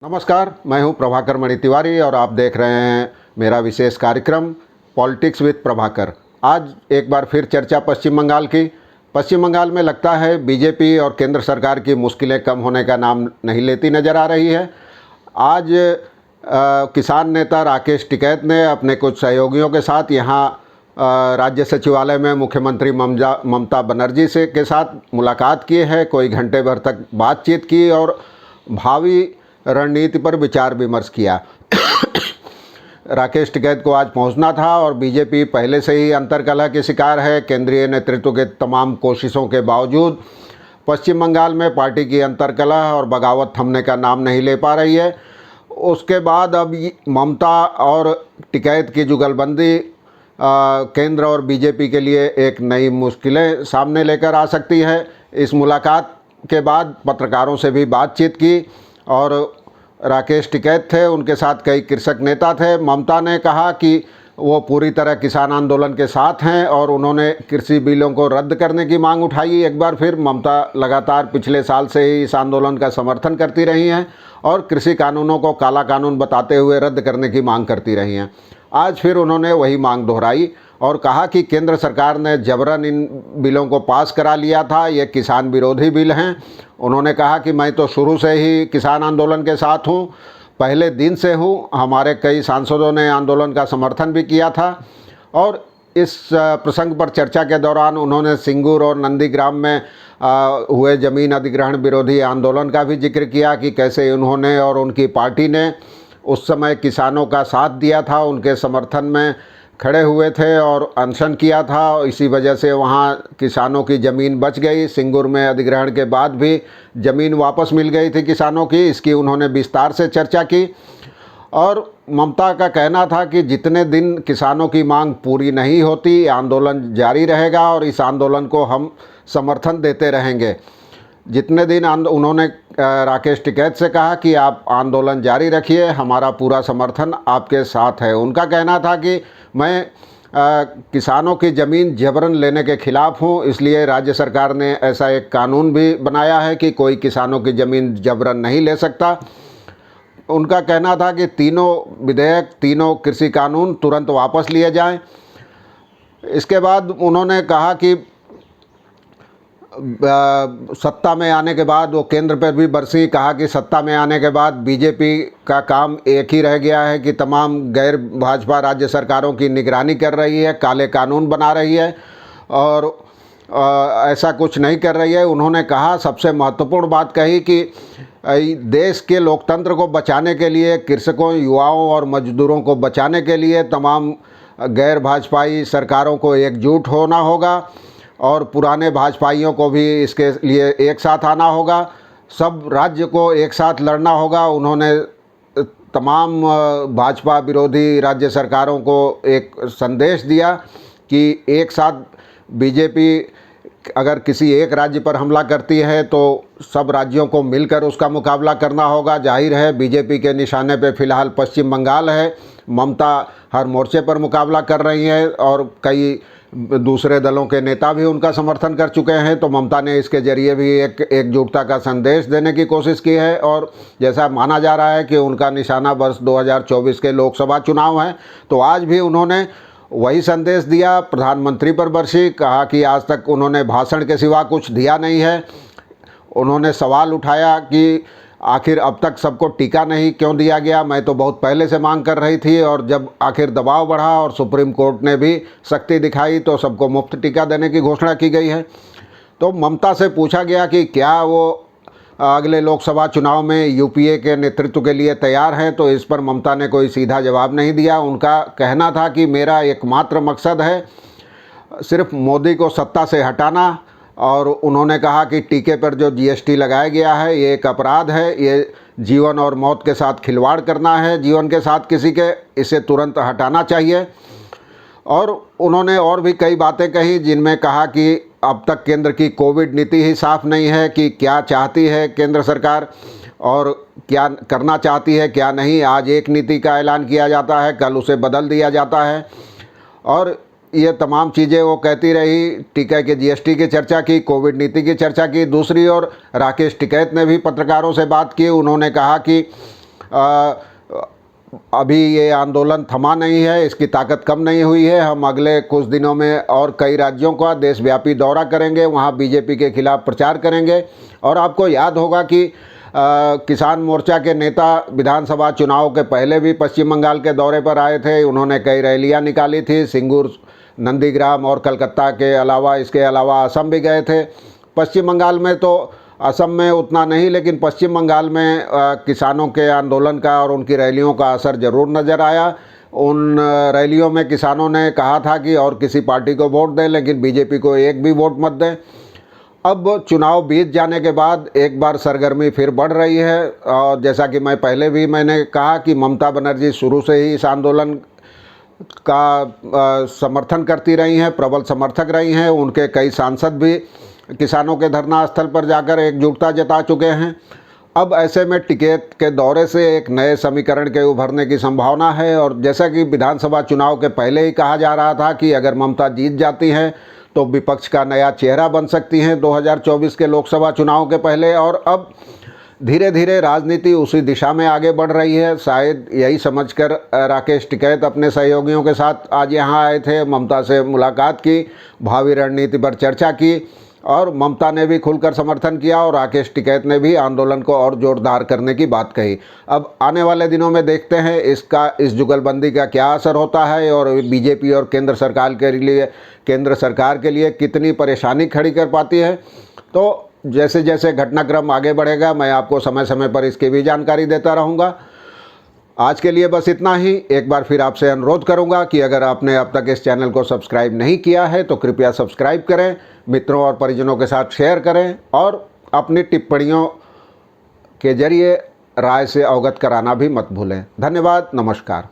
नमस्कार, मैं हूं प्रभाकर मणि तिवारी और आप देख रहे हैं मेरा विशेष कार्यक्रम पॉलिटिक्स विद प्रभाकर। आज एक बार फिर चर्चा पश्चिम बंगाल की। पश्चिम बंगाल में लगता है बीजेपी और केंद्र सरकार की मुश्किलें कम होने का नाम नहीं लेती नज़र आ रही है। आज किसान नेता राकेश टिकैत ने अपने कुछ सहयोगियों के साथ यहाँ राज्य सचिवालय में मुख्यमंत्री ममता बनर्जी से के साथ मुलाकात की है। कोई घंटे भर तक बातचीत की और भावी रणनीति पर विचार विमर्श किया। राकेश टिकैत को आज पहुंचना था और बीजेपी पहले से ही अंतर्कलह की शिकार है। केंद्रीय नेतृत्व के तमाम कोशिशों के बावजूद पश्चिम बंगाल में पार्टी की अंतर्कलह और बगावत थमने का नाम नहीं ले पा रही है। उसके बाद अब ममता और टिकैत की जुगलबंदी केंद्र और बीजेपी के लिए एक नई मुश्किलें सामने लेकर आ सकती है। इस मुलाकात के बाद पत्रकारों से भी बातचीत की और राकेश टिकैत थे, उनके साथ कई कृषक नेता थे। ममता ने कहा कि वो पूरी तरह किसान आंदोलन के साथ हैं और उन्होंने कृषि बिलों को रद्द करने की मांग उठाई। एक बार फिर ममता लगातार पिछले साल से ही इस आंदोलन का समर्थन करती रही हैं और कृषि कानूनों को काला कानून बताते हुए रद्द करने की मांग करती रही हैं। आज फिर उन्होंने वही मांग दोहराई और कहा कि केंद्र सरकार ने जबरन इन बिलों को पास करा लिया था, ये किसान विरोधी बिल हैं। उन्होंने कहा कि मैं तो शुरू से ही किसान आंदोलन के साथ हूँ, पहले दिन से हूँ। हमारे कई सांसदों ने आंदोलन का समर्थन भी किया था। और इस प्रसंग पर चर्चा के दौरान उन्होंने सिंगूर और नंदीग्राम में हुए ज़मीन अधिग्रहण विरोधी आंदोलन का भी जिक्र किया कि कैसे उन्होंने और उनकी पार्टी ने उस समय किसानों का साथ दिया था, उनके समर्थन में खड़े हुए थे और अनशन किया था। इसी वजह से वहाँ किसानों की ज़मीन बच गई। सिंगूर में अधिग्रहण के बाद भी ज़मीन वापस मिल गई थी किसानों की। इसकी उन्होंने विस्तार से चर्चा की और ममता का कहना था कि जितने दिन किसानों की मांग पूरी नहीं होती, आंदोलन जारी रहेगा और इस आंदोलन को हम समर्थन देते रहेंगे। जितने दिन उन्होंने राकेश टिकैत से कहा कि आप आंदोलन जारी रखिए, हमारा पूरा समर्थन आपके साथ है। उनका कहना था कि मैं किसानों की ज़मीन जबरन लेने के ख़िलाफ़ हूँ, इसलिए राज्य सरकार ने ऐसा एक कानून भी बनाया है कि कोई किसानों की ज़मीन जबरन नहीं ले सकता। उनका कहना था कि तीनों विधेयक, तीनों कृषि कानून तुरंत वापस लिए जाएं। इसके बाद उन्होंने कहा कि सत्ता में आने के बाद वो केंद्र पर भी बरसी। कहा कि सत्ता में आने के बाद बीजेपी का काम एक ही रह गया है कि तमाम गैर भाजपा राज्य सरकारों की निगरानी कर रही है, काले कानून बना रही है और ऐसा कुछ नहीं कर रही है। उन्होंने कहा, सबसे महत्वपूर्ण बात कही कि देश के लोकतंत्र को बचाने के लिए, कृषकों, युवाओं और मजदूरों को बचाने के लिए तमाम गैर भाजपाई सरकारों को एकजुट होना होगा और पुराने भाजपाइयों को भी इसके लिए एक साथ आना होगा। सब राज्य को एक साथ लड़ना होगा। उन्होंने तमाम भाजपा विरोधी राज्य सरकारों को एक संदेश दिया कि एक साथ बीजेपी अगर किसी एक राज्य पर हमला करती है तो सब राज्यों को मिलकर उसका मुकाबला करना होगा। जाहिर है बीजेपी के निशाने पे फ़िलहाल पश्चिम बंगाल है। ममता हर मोर्चे पर मुकाबला कर रही हैं और कई दूसरे दलों के नेता भी उनका समर्थन कर चुके हैं। तो ममता ने इसके ज़रिए भी एक एकजुटता का संदेश देने की कोशिश की है और जैसा माना जा रहा है कि उनका निशाना वर्ष 2024 के लोकसभा चुनाव हैं, तो आज भी उन्होंने वही संदेश दिया। प्रधानमंत्री पर बरसी, कहा कि आज तक उन्होंने भाषण के सिवा कुछ दिया नहीं है। उन्होंने सवाल उठाया कि आखिर अब तक सबको टीका नहीं क्यों दिया गया, मैं तो बहुत पहले से मांग कर रही थी और जब आखिर दबाव बढ़ा और सुप्रीम कोर्ट ने भी सख्ती दिखाई तो सबको मुफ्त टीका देने की घोषणा की गई है। तो ममता से पूछा गया कि क्या वो अगले लोकसभा चुनाव में यूपीए के नेतृत्व के लिए तैयार हैं, तो इस पर ममता ने कोई सीधा जवाब नहीं दिया। उनका कहना था कि मेरा एकमात्र मकसद है सिर्फ मोदी को सत्ता से हटाना और उन्होंने कहा कि टीके पर जो जीएसटी लगाया गया है ये एक अपराध है, ये जीवन और मौत के साथ खिलवाड़ करना है, जीवन के साथ किसी के, इसे तुरंत हटाना चाहिए। और उन्होंने और भी कई बातें कही जिनमें कहा कि अब तक केंद्र की कोविड नीति ही साफ नहीं है कि क्या चाहती है केंद्र सरकार और क्या करना चाहती है क्या नहीं। आज एक नीति का ऐलान किया जाता है, कल उसे बदल दिया जाता है और ये तमाम चीज़ें वो कहती रही। टीका के जीएसटी की चर्चा की, कोविड नीति की चर्चा की। दूसरी ओर राकेश टिकैत ने भी पत्रकारों से बात की। उन्होंने कहा कि अभी ये आंदोलन थमा नहीं है, इसकी ताकत कम नहीं हुई है। हम अगले कुछ दिनों में और कई राज्यों का देशव्यापी दौरा करेंगे, वहाँ बीजेपी के खिलाफ प्रचार करेंगे। और आपको याद होगा कि किसान मोर्चा के नेता विधानसभा चुनाव के पहले भी पश्चिम बंगाल के दौरे पर आए थे। उन्होंने कई रैलियां निकाली थी, सिंगूर, नंदीग्राम और कलकत्ता के अलावा, इसके अलावा असम भी गए थे। पश्चिम बंगाल में तो, असम में उतना नहीं, लेकिन पश्चिम बंगाल में किसानों के आंदोलन का और उनकी रैलियों का असर ज़रूर नज़र आया। उन रैलियों में किसानों ने कहा था कि और किसी पार्टी को वोट दें, लेकिन बीजेपी को एक भी वोट मत दें। अब चुनाव बीत जाने के बाद एक बार सरगर्मी फिर बढ़ रही है। और जैसा कि मैंने कहा कि ममता बनर्जी शुरू से ही इस आंदोलन का समर्थन करती रही हैं, प्रबल समर्थक रही हैं। उनके कई सांसद भी किसानों के धरना स्थल पर जाकर एकजुटता जता चुके हैं। अब ऐसे में टिकैत के दौरे से एक नए समीकरण के उभरने की संभावना है। और जैसा कि विधानसभा चुनाव के पहले ही कहा जा रहा था कि अगर ममता जीत जाती हैं तो विपक्ष का नया चेहरा बन सकती हैं 2024 के लोकसभा चुनाव के पहले। और अब धीरे धीरे राजनीति उसी दिशा में आगे बढ़ रही है। शायद यही समझकर राकेश टिकैत अपने सहयोगियों के साथ आज यहाँ आए थे, ममता से मुलाकात की, भावी रणनीति पर चर्चा की और ममता ने भी खुलकर समर्थन किया और राकेश टिकैत ने भी आंदोलन को और जोरदार करने की बात कही। अब आने वाले दिनों में देखते हैं इस जुगलबंदी का क्या असर होता है और बीजेपी और केंद्र सरकार के लिए कितनी परेशानी खड़ी कर पाती है। तो जैसे जैसे घटनाक्रम आगे बढ़ेगा मैं आपको समय समय पर इसकी भी जानकारी देता रहूँगा। आज के लिए बस इतना ही। एक बार फिर आपसे अनुरोध करूंगा कि अगर आपने अब तक इस चैनल को सब्सक्राइब नहीं किया है तो कृपया सब्सक्राइब करें, मित्रों और परिजनों के साथ शेयर करें और अपनी टिप्पणियों के जरिए राय से अवगत कराना भी मत भूलें। धन्यवाद, नमस्कार।